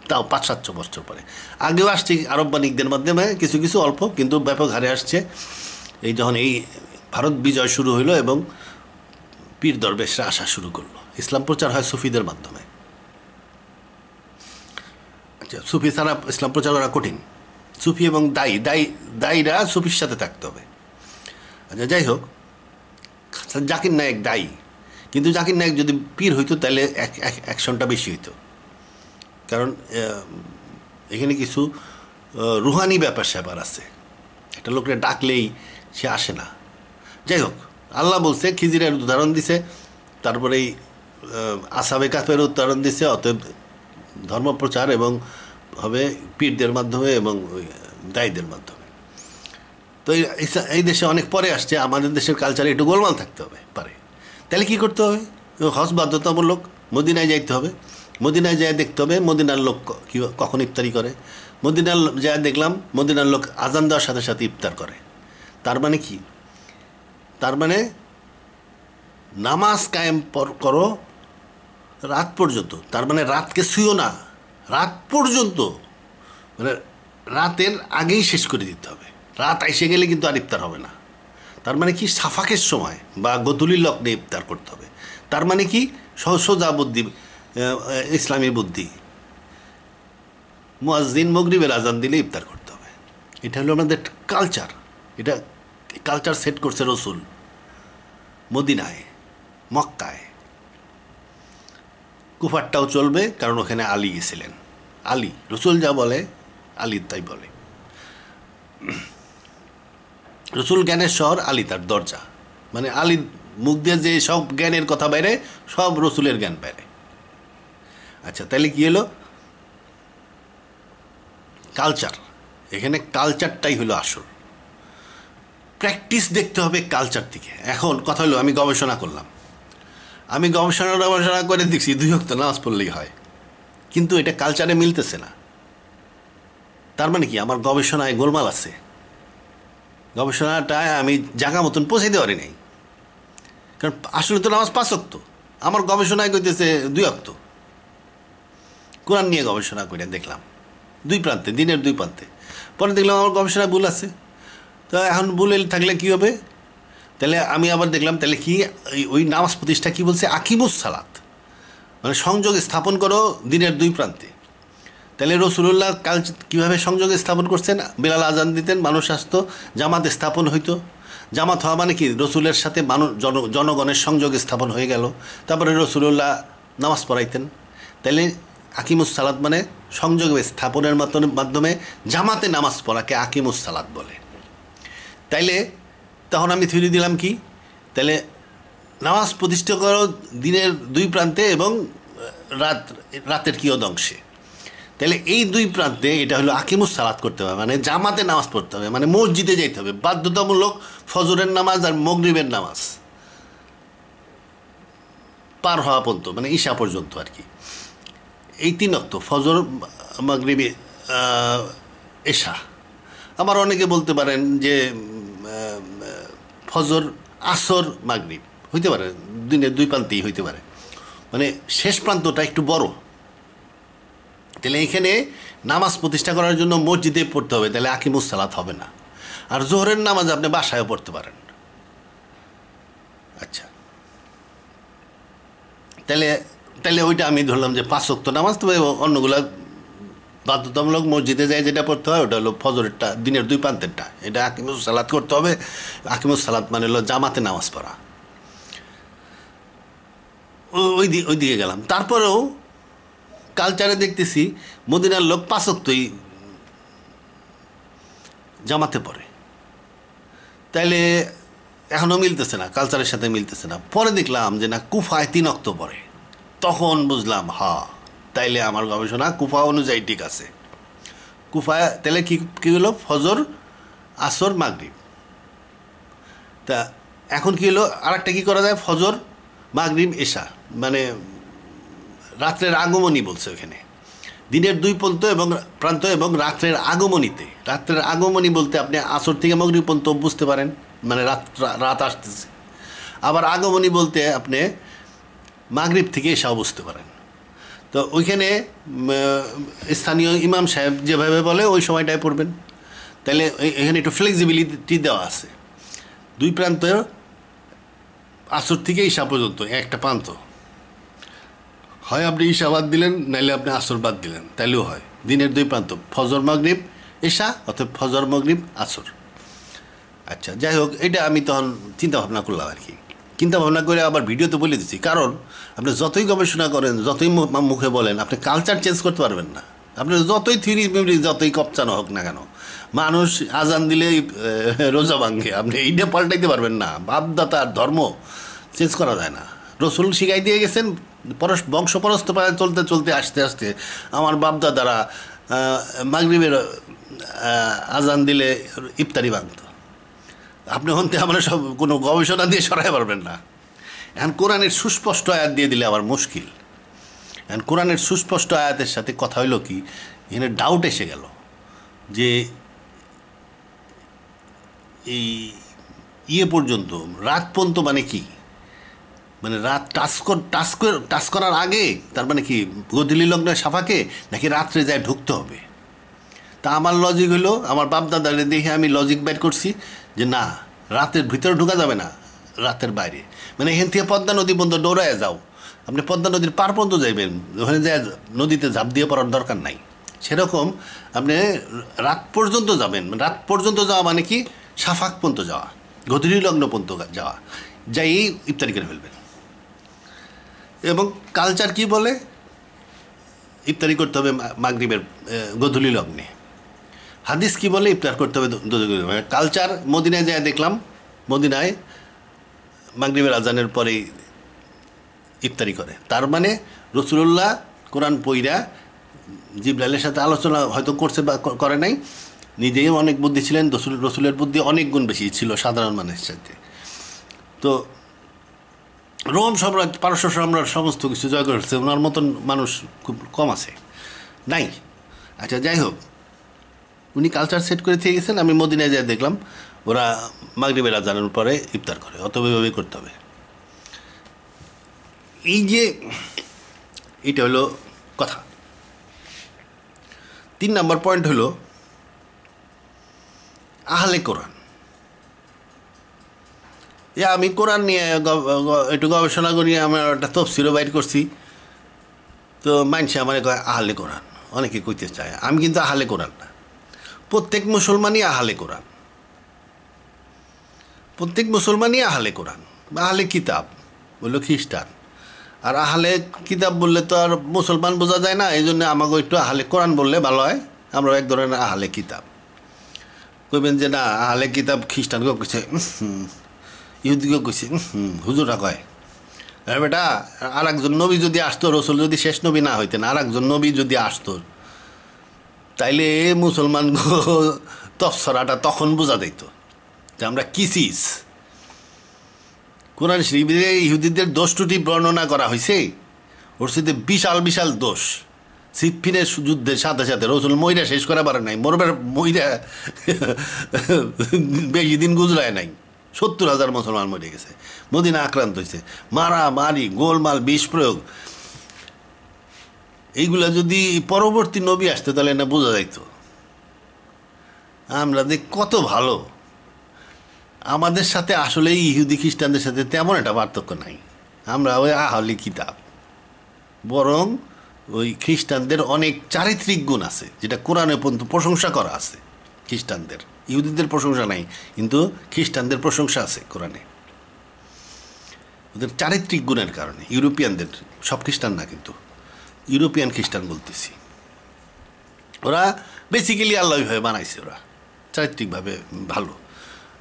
তাও 500-700 বছর পরে। আগেও আসছে আরব বাণিকদের মাধ্যমে কিছু কিছু অল্প, কিন্তু ব্যাপক হারে আসছে এই যখন এই ভারত বিজয় শুরু হইলো এবং পীর দরবেশরা আসা শুরু করলো। ইসলাম প্রচার হয় সুফিদের মাধ্যমে। আচ্ছা, সুফি ছাড়া ইসলাম প্রচার করা কঠিন। সুফি এবং দায়ীরা সুফির সাথে থাকতে হবে। আচ্ছা যাই হোক, জাকির নায়েক দায়ী, কিন্তু জাকির নায়েক যদি পীর হইতো তাহলে অ্যাকশনটা বেশি হইতো, কারণ এখানে কিছু রুহানি ব্যাপার স্যাপার আছে, একটা লোকটা ডাকলেই সে আসে না। যাই হোক, আল্লাহ বলছে, খিজিরের উদাহরণ দিছে, তারপরে এই আসহাবে কাহফের উদাহরণ দিছে। অতএব ধর্মপ্রচার এবং হবে পীরদের মাধ্যমে এবং দায়ীদের মাধ্যমে। তো এই দেশে অনেক পরে আসছে, আমাদের দেশের কালচারে একটু গোলমাল থাকতে হবে পারে। তাহলে কী করতে হবে? হজ বাধ্যতামূলক, মদিনায় যাইতে হবে, মদিনায় যায় দেখতে হবে মদিনার লোক কখন ইফতারি করে। মদিনার যায় দেখলাম মদিনার লোক আজান দেওয়ার সাথে সাথে ইফতার করে। তার মানে কি? তার মানে নামাজ কায়েম করো রাত পর্যন্ত, তার মানে রাতকে শুইও না, রাত পর্যন্ত, মানে রাতের আগেই শেষ করে দিতে হবে। রাত এসে গেলে কিন্তু আর ইফতার হবে না। তার মানে কি? সাফাকের সময় বা গধূলির লগ্নে ইফতার করতে হবে। তার মানে কি? সোজা বুদ্ধি, ইসলামী বুদ্ধি, মুয়াজ্জিন মাগরিবের আজান দিলে ইফতার করতে হবে। এটা হলো আমাদের কালচার। এটা কালচার সেট করছে রসুল মদিনায়, মক্কায়। কুফারটাও চলবে, কারণ ওখানে আলী গেছিলেন। আলী, রসুল যা বলে আলী তাই বলে। রসুল জ্ঞানের শহর, আলী তার দরজা। মানে আলীর মুখ দিয়ে যে সব জ্ঞানের কথা বাইরে, সব রসুলের জ্ঞান বাইরে। আচ্ছা, তাহলে কি হলো? কালচার, এখানে কালচারটাই হলো আসল। প্র্যাকটিস দেখতে হবে কালচার থেকে। এখন কথা হলো, আমি গবেষণা করলাম, আমি গবেষণা করে দেখছি 2 ওয়াক্ত নামাজ পড়লেই হয়, কিন্তু এটা কালচারে মিলতেছে না। তার মানে কি আমার গবেষণায় গোলমাল আছে, গবেষণাটায় আমি জায়গা মতন পৌঁছাইতে পারি নাই। কারণ আসলে তো নামাজ 5 ওয়াক্ত, আমার গবেষণায় কইতেছে 2 ওয়াক্ত। কোরআন নিয়ে গবেষণা করে দেখলাম 2 প্রান্তে, দিনের 2 প্রান্তে। পরে দেখলাম আমার গবেষণা ভুল আছে। তো এখন ভুল থাকলে কী হবে? তাহলে আমি আবার দেখলাম, তাহলে কি ওই নামাজ প্রতিষ্ঠা কী বলছে? আকিমুস সালাত, মানে সংযোগ স্থাপন করো দিনের 2 প্রান্তে। তাহলে রসুল্লাহ কাল কীভাবে সংযোগ স্থাপন করছেন? বেলাল আজান দিতেন, মানুষ আসতো, জামাত স্থাপন হইতো। জামাত হওয়া মানে কি? রসুলের সাথে মানুষ জনগণের সংযোগ স্থাপন হয়ে গেল। তারপরে রসুল্লাহ নামাজ পড়াইতেন। তাহলে আকিমুস সালাত মানে সংযোগ স্থাপনের মাধ্যমে জামাতে নামাজ পড়াকে আকিমুস সালাত বলে। তাইলে তখন আমি থিওরি দিলাম কি? তাহলে নামাজ প্রতিষ্ঠা করো দিনের 2 প্রান্তে এবং রাতের কিয়দংশে। তাহলে এই 2 প্রান্তে এটা হলো আকিমুস সালাত করতে হবে, মানে জামাতে নামাজ পড়তে হবে, মানে মসজিদে যাইতে হবে বাধ্যতামূলক। ফজরের নামাজ আর মাগরিবের নামাজ পার হওয়া পর্যন্ত, মানে ঈশা পর্যন্ত আর কি, এই 3 ওয়াক্ত ফজর, মাগরিবে, এশা। আবার অনেকে বলতে পারেন যে ফজর, আসর, মাগরিব হইতে পারে, দিনের 2 প্রান্তেই হইতে পারে, মানে শেষ প্রান্তটা একটু বড়। তাহলে এখানে নামাজ প্রতিষ্ঠা করার জন্য মসজিদে পড়তে হবে, তাহলে আকিমুস সালাত হবে না। আর জোহরের নামাজ আপনি বাসায়ও পড়তে পারেন। আচ্ছা, তাহলে ওইটা আমি ধরলাম যে 5 ওয়াক্ত নামাজ, তবে অন্যগুলা বাধ্যতামূলক মসজিদে যায় যেটা পড়তে হয় ওটা হলো ফজরেরটা, দিনের 2 প্রান্তেরটা, এটা আকিমুস সালাত করতে হবে। আকিমুস সালাত মানে হলো জামাতে নামাজ পড়া। ওই দিকে গেলাম। তারপরেও কালচারে দেখতেছি মদিনার লোক 5 ওয়াক্তই জামাতে পড়ে। তাইলে এখনও মিলতেছে না, কালচারের সাথে মিলতেছে না। পরে দেখলাম যে না, কুফায় 3 ওয়াক্ত পড়ে। তখন বুঝলাম তাইলে আমার গবেষণা কুফা অনুযায়ী ঠিক আছে। কুফায় তাহলে কী হলো? ফজর, আসর, মাগরিব। তা এখন কী হলো? আরেকটা কী করা যায়? ফজর, মাগরিব, এশা, মানে রাত্রের আগমনী বলছে ওখানে, দিনের 2 প্রান্ত এবং রাত্রের আগমনীতে। রাত্রের আগমনী বলতে আপনি আসর থেকে মাগরিব পর্যন্ত বুঝতে পারেন, মানে রাত আসতেছে। আবার আগমনী বলতে আপনি মাগরিব থেকে এশাও বুঝতে পারেন। তো ওইখানে স্থানীয় ইমাম সাহেব যেভাবে বলে ওই সময়টায় পড়বেন। তাহলে এখানে একটু ফ্লেক্সিবিলিটি দেওয়া আছে। 2 প্রান্ত, আসর থেকে ঈশা পর্যন্ত একটা প্রান্ত, হয় আপনি ঈশা বাদ দিলেন, নাইলে আপনি আসর বাদ দিলেন, তাইলেও হয়। দিনের 2 প্রান্ত, ফজর, মাগরিব, ঈশা, অথবা ফজর, মাগরিব, আসর। আচ্ছা, যাই হোক, এটা আমি তখন চিন্তা ভাবনা করলাম আর কি। চিন্তা ভাবনা করে আবার ভিডিওতে বলে দিচ্ছি, কারণ আপনি যতই গবেষণা করেন, যতই মুখে বলেন, আপনি কালচার চেঞ্জ করতে পারবেন না। আপনি যতই থিওরি মেমরি যতই কপচানো হোক না কেন, মানুষ আজান দিলে রোজা ভাঙ্গে, আপনি এইটা পাল্টাইতে পারবেন না। বাপদাতার ধর্ম চেঞ্জ করা যায় না। রসুল শিখাই দিয়ে গেছেন, বংশ পরস্পর চলতে চলতে আস্তে আস্তে আমার বাপদাদারা মাগরিবের আজান দিলে ইফতারি ভাঙত। আপনি হন্তে আমরা সব কোনো গবেষণা দিয়ে সরাই পারবেন না। এখন কোরআনের সুস্পষ্ট আয়াত দিয়ে দিলে আবার মুশকিল। এখন কোরআনের সুস্পষ্ট আয়াতের সাথে কথা হইল কি, এখানে ডাউট এসে গেল যে এই পর্যন্ত, রাত পর্যন্ত মানে কি? মানে রাত টাচ করার আগে, তার মানে কি গধূলি লগ্নের সাফাকে, নাকি রাত্রে যায় ঢুকতে হবে? তা আমার লজিক হলো, আমার বাপদাদারে দেখে আমি লজিক বের করছি যে না, রাতের ভিতরে ঢোকা যাবে না, রাতের বাইরে। মানে এখান থেকে পদ্মা নদী পর্যন্ত দৌড়ায় যাও, আপনি পদ্মা নদীর পার পর্যন্ত যাইবেন, ওখানে যায় নদীতে ঝাঁপ দিয়ে পড়ার দরকার নাই। সেরকম আপনি রাত পর্যন্ত যাবেন। রাত পর্যন্ত যাওয়া মানে কি? সাফাক পর্যন্ত যাওয়া, গধূলি লগ্ন পর্যন্ত যাওয়া, যাই ইফতারি করে ফেলবেন। এবং কালচার কি বলে? ইফতারি করতে হবে মাগরিবের গোধূলি লগ্নে। হাদিস কি বলে? ইফতার করতে হবে কালচার মদিনায় যায় দেখলাম, মদিনায় মাগরিবের আজানের পরেই ইফতারি করে। তার মানে রসুল্লাহ কোরআন পইরা জিবরাইলের সাথে আলোচনা হয়তো করছে বা করে নাই, নিজেই অনেক বুদ্ধি ছিলেন, রসুলের বুদ্ধি অনেক গুণ বেশি ছিল সাধারণ মানুষের সাথে। তো রোম সম্রাট, পারস্য সম্রাট সমস্ত কিছু জয় করেছে, ওনার মতন মানুষ খুব কম আছে, নাই। আচ্ছা, যাই হোক, উনি কালচার সেট করে থেকে গেছেন। আমি মদিনায় যাই দেখলাম ওরা মাগরিবের আজানের পরে ইফতার করে, অতএব এভাবেই করতে হবে। এই যে এইটা হলো কথা। 3 নম্বর পয়েন্ট হলো আহলে কোরআন। আমি কোরআন নিয়ে একটু গবেষণা করি, আমার একটা তফসিরও বাইর করছি। তো মানুষে আমার কয় আহলে কোরআন, অনেকে কইতে চায়। আমি কিন্তু আহলে কোরআন না। প্রত্যেক মুসলমানই আহলে কোরআন, প্রত্যেক মুসলমানই আহলে কোরআন। আহলে কিতাব বললো খ্রিস্টান, আর আহলে কিতাব বললে তো আর মুসলমান বোঝা যায় না, এই জন্য আমাকে একটু আহলে কোরআন বললে ভালো হয়। আমরা এক ধরনের আহলে কিতাব। কইবেন যে না, আহলে কিতাব খ্রিস্টানকেও কইছে, ইহুদিকেও কইছে, হুজুরা কয়। বেটা, আর একজন নবী যদি আসতো, রসুল যদি শেষ নবী না হইতেন, আর একজন নবী যদি আসতো, তাইলে মুসলমান তফসরাটা তখন বোঝা দিত যে আমরা কিসিস। কোরআন শরীফে ইহুদিদের দোষ ত্রুটি বর্ণনা করা হয়েছে, ওর সাথে বিশাল বিশাল দোষ। সিফিনের যুদ্ধের সাথে সাথে রসুল মইরা শেষ করা পারে নাই, মইরা বেশি দিন গুজরায় নাই, 70,000 মুসলমান মরে গেছে, মদিনা আক্রান্ত হয়েছে, মারামারি, গোলমাল, বিষ প্রয়োগ। এইগুলা যদি পরবর্তী নবী আসতে তাহলে না বোঝা যাইত আমরা যে কত ভালো। আমাদের সাথে আসলে ইহুদি খ্রিস্টানদের সাথে তেমন একটা পার্থক্য নাই। আমরা ওই আহলে কিতাব, বরং ওই খ্রিস্টানদের অনেক চারিত্রিক গুণ আছে, যেটা কোরআনে পর্যন্ত প্রশংসা করা আছে খ্রিস্টানদের। ইহুদিদের প্রশংসা নাই, কিন্তু খ্রিস্টানদের প্রশংসা আছে কোরআনে, ওদের চারিত্রিক গুণের কারণে। ইউরোপিয়ানদের, সব খ্রিস্টান না কিন্তু, ইউরোপিয়ান খ্রিস্টান বলতেছি, ওরা বেসিক্যালি আল্লাহভাবে বানাইছে, ওরা চারিত্রিকভাবে ভালো।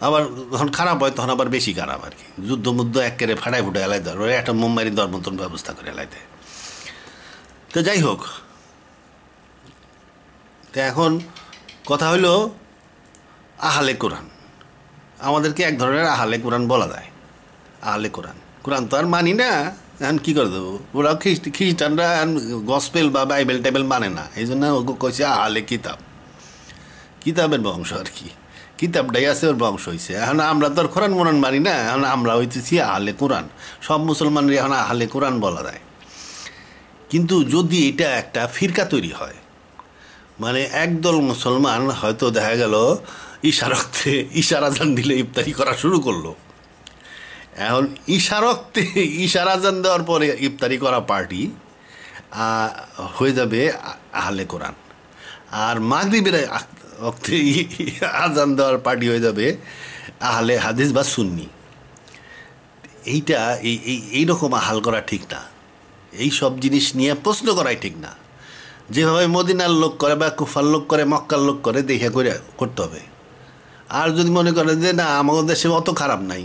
আবার যখন খারাপ হয় তখন আবার বেশি খারাপ আর কি, যুদ্ধ মুদ্ধ একেবারে ফাটাই ফুটে এলাই দেয়, ওরা একটা মুম্বাইয়ের দেওয়ার মতন ব্যবস্থা করে এলাই দেয়। তো যাই হোক, তো এখন কথা হলো আহলে কোরআন। আমাদেরকে এক ধরনের আহলে কোরআন বলা যায়। আহলে কোরআন, কোরআন তো আর মানি না, এখন কী করে দেবো? ওরা খ্রিস্টানরা গসপেল বা বাইবেল টাইবেল মানে না, এই জন্য ওকে কইছে আহলে কিতাব, কিতাবের বংশ আর কি, কিতাবটাই আছে ওর বংশ হয়েছে। এখন আমরা তো আর কোরআন মোরান মানি না, এখন আমরা হইতেছি আহলে কোরআন। সব মুসলমানের এখন আহলে কোরআন বলা যায়। কিন্তু যদি এটা একটা ফিরকা তৈরি হয়, মানে একদল মুসলমান হয়তো দেখা গেল ইশারতে ইশারাজান দিলে ইফতারি করা শুরু করলো, এখন ইশারাজান দেওয়ার পরে ইফতারি করা পার্টি হয়ে যাবে আহলে কোরআন, আর মাগরিবের ওক্তে আজান দেওয়ার পার্টি হয়ে যাবে আহলে হাদিস বা সুন্নি। এইটা এইরকম আহাল করা ঠিক না, এই সব জিনিস নিয়ে প্রশ্ন করাই ঠিক না। যেভাবে মদিনার লোক করে বা কুফার লোক করে, মক্কার লোক করে, দেখে করে করতে হবে। আর যদি মনে করে যে না আমাদের দেশে অত খারাপ নাই,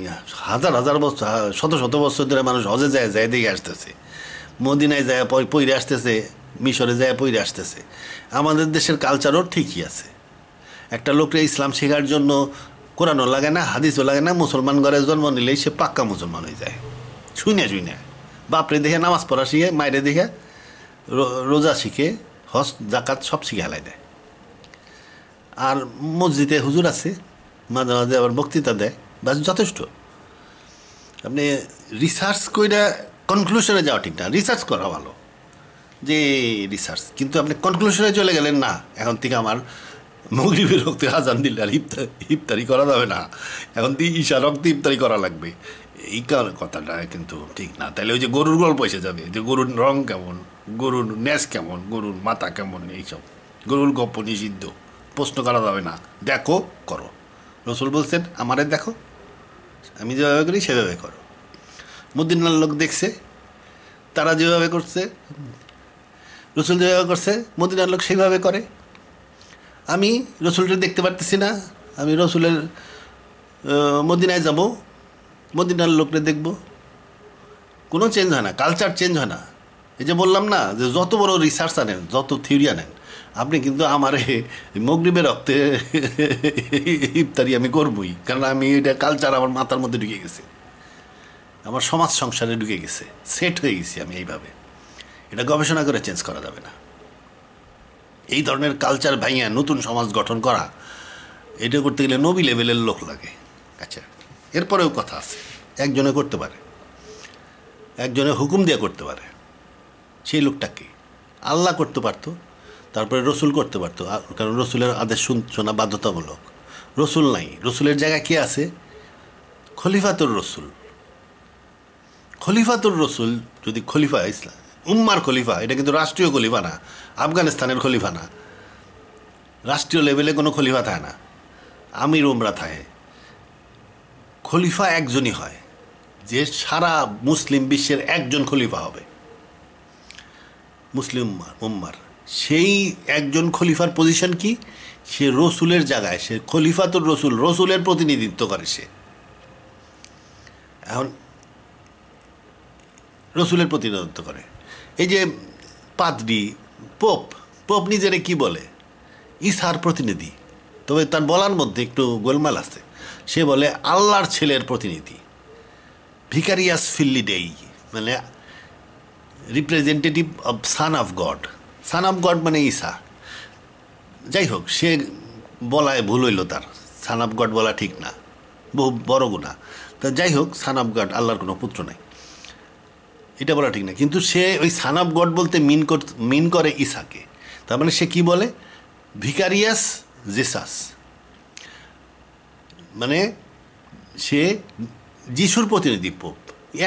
হাজার হাজার বছর, শত শত বছর ধরে মানুষ হজে যায় দেখে আসতেছে, মদিনায় যায় পইরে আসতেছে, মিশরে যায় পইরে আসতেছে, আমাদের দেশের কালচারও ঠিকই আছে। একটা লোককে ইসলাম শেখার জন্য কোরআনও লাগে না, হাদিসও লাগে না, মুসলমান ঘরে জন্ম নিলেই সে পাক্কা মুসলমান হয়ে যায়। শুনে বাপরে দেখে নামাজ পড়া শিখে, মায়েরে দেখে রোজা শিখে, হজ জাকাত সব শিখে হেলাই দেয়। আর মসজিদে হুজুর আছে, মাঝে মাঝে আবার বক্তৃতা দেয়, বাস যথেষ্ট। আপনি রিসার্চ করে কনক্লুশনে যাওয়া ঠিক না, রিসার্চ করা ভালো যে রিসার্চ, কিন্তু আপনি কনক্লুশনে চলে গেলেন না এখন থেকে আমার মাগরিবের রক্তে আজান দিলে আর ইফতারি করা যাবে না, এখন থেকে ঈশা রক্তে ইফতারি করা লাগবে, এই কথাটা কিন্তু ঠিক না। তাহলে ওই যে গরুর গল্প এসে যাবে, যে গরুর রং কেমন, গরুর ন্যাস কেমন, গরুর মাথা কেমন, এইসব গরুর গল্প নিষিদ্ধ, প্রশ্ন করা যাবে না, দেখো করো। রসুল বলছেন আমারে দেখো, আমি যেভাবে করি সেভাবে করো। মদিনার লোক দেখছে, তারা যেভাবে করছে, রসুল যেভাবে করছে, মদিনার লোক সেইভাবে করে। আমি রসুলটা দেখতে পারতেছি না, আমি রসুলের মদিনায় যাব, মদিনার লোকরে দেখব, কোনো চেঞ্জ হয় না, কালচার চেঞ্জ হয় না। এই যে বললাম না যে যত বড় রিসার্চ আনেন, যত থিওরি আনেন, আপনি কিন্তু আমার মগরিবের রক্তে ইফতারি আমি করবই, কারণ আমি এটা কালচার আমার মাথার মধ্যে ঢুকে গেছে, আমার সমাজ সংসারে ঢুকে গেছে, সেট হয়ে গেছি আমি এইভাবে। এটা গবেষণা করে চেঞ্জ করা যাবে না। এই ধরনের কালচার ভাঙিয়া নতুন সমাজ গঠন করা, এটা করতে গেলে নবী লেভেলের লোক লাগে। আচ্ছা, এরপরেও কথা আছে, একজনে করতে পারে, একজনে হুকুম দিয়ে করতে পারে। সেই লোকটাকে আল্লাহ করতে পারতো, তারপরে রসুল করতে পারতো, কারণ রসুলের আদেশ শোনা বাধ্যতামূলক। রসুল নাই, রসুলের জায়গায় কে আছে? খলিফাতুর রসুল। খলিফাতুর রসুল যদি খলিফা ইসলাম উম্মার খলিফা, এটা কিন্তু রাষ্ট্রীয় খলিফা না, আফগানিস্তানের খলিফা না, রাষ্ট্রীয় লেভেলে কোনো খলিফা থাকে না, আমির উমরা থাকে। খলিফা একজনই হয়, যে সারা মুসলিম বিশ্বের একজন খলিফা হবে, মুসলিম উম্মার। সেই একজন খলিফার পজিশন কি? সে রসুলের জায়গায়, সে খলিফাতুর রসুল, রসুলের প্রতিনিধিত্ব করে সে। এখন রসুলের প্রতিনিধিত্ব করে। এই যে পাদ্রী, পোপ নিজেরে কি বলে? ঈসার প্রতিনিধি। তবে তার বলার মধ্যে একটু গোলমাল আছে। সে বলে আল্লাহর ছেলের প্রতিনিধি, ভিকারিয়াস ফিল্লিডেই, মানে representative of son of god. Son of god মানে ঈসা। যাই হোক, সে বলায় ভুল হইল, তার সান অফ গড বলা ঠিক না, বহু বড় গুণা। তা যাই হোক, সান অফ গড, আল্লাহর কোনো পুত্র নাই, এটা বলা ঠিক না। কিন্তু সে ওই সান অফ গড বলতে মিন করে ঈসাকে। তার মানে সে কি বলে? ভিকারিয়াস জেসাস, মানে সে যিশুর প্রতিনিধি, পোপ।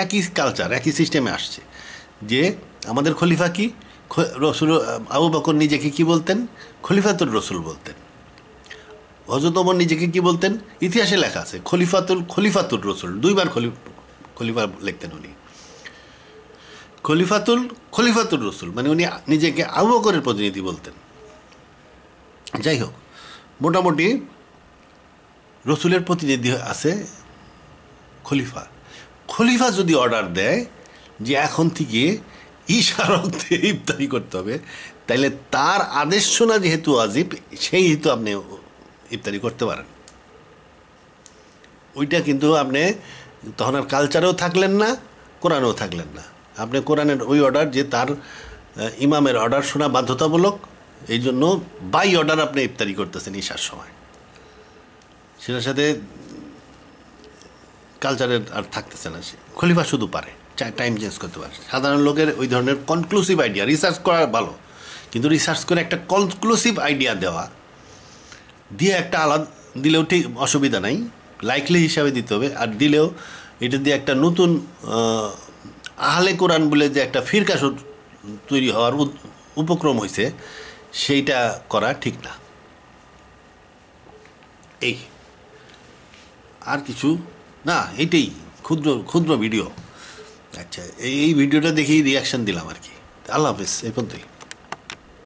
একই কালচার, একই সিস্টেমে আসছে যে আমাদের খলিফা কি? রসুল আবু বকর নিজেকে কি বলতেন? খলিফাতুল রসুল বলতেন। হযরত ওমর নিজেকে কি বলতেন? ইতিহাসে লেখা আছে খলিফাতুল রসুল, দুইবার খলিফা লিখতেন উনি। খলিফাতুল রসুল মানে উনি নিজেকে আবু বকরের প্রতিনিধি বলতেন। যাই হোক, মোটামুটি রসুলের প্রতিনিধি আছে খলিফা যদি অর্ডার দেয় যে এখন থেকে ঈশার রক্তে ইফতারি করতে হবে, তাইলে তার আদেশ শোনা যেহেতু ওয়াজিব, সেই হেতু আপনি ইফতারি করতে পারেন। ওইটা কিন্তু আপনি তখন আর কালচারেও থাকলেন না, কোরআনেও থাকলেন না। আপনি কোরআনের ওই অর্ডার, যে তার ইমামের অর্ডার শোনা বাধ্যতামূলক, এই জন্য বাই অর্ডার আপনি ইফতারি করতেছেন ঈশার সময়, সেটার সাথে কালচারের আর থাকতেছে না। সে খলিফা শুধু পারে টাইম চেঞ্জ করতে পারে। সাধারণ লোকের ওই ধরনের কনক্লুসিভ আইডিয়া, রিসার্চ করা ভালো, কিন্তু রিসার্চ করে একটা কনক্লুসিভ আইডিয়া দিয়ে একটা আলাদা দিলেও ঠিক অসুবিধা নাই, লাইকলি হিসাবে দিতে হবে। আর দিলেও এটা দিয়ে একটা নতুন আহলে কোরআন বলে যে একটা ফিরকা তৈরি হওয়ার উপক্রম হয়েছে, সেইটা করা ঠিক না। এই আর কিছু না, এইটাই ক্ষুদ্র ভিডিও। আচ্ছা, এই ভিডিওটা দেখেই রিয়াকশান দিলাম আর কি। আল্লাহ হাফেজ, এই পর্যন্তই।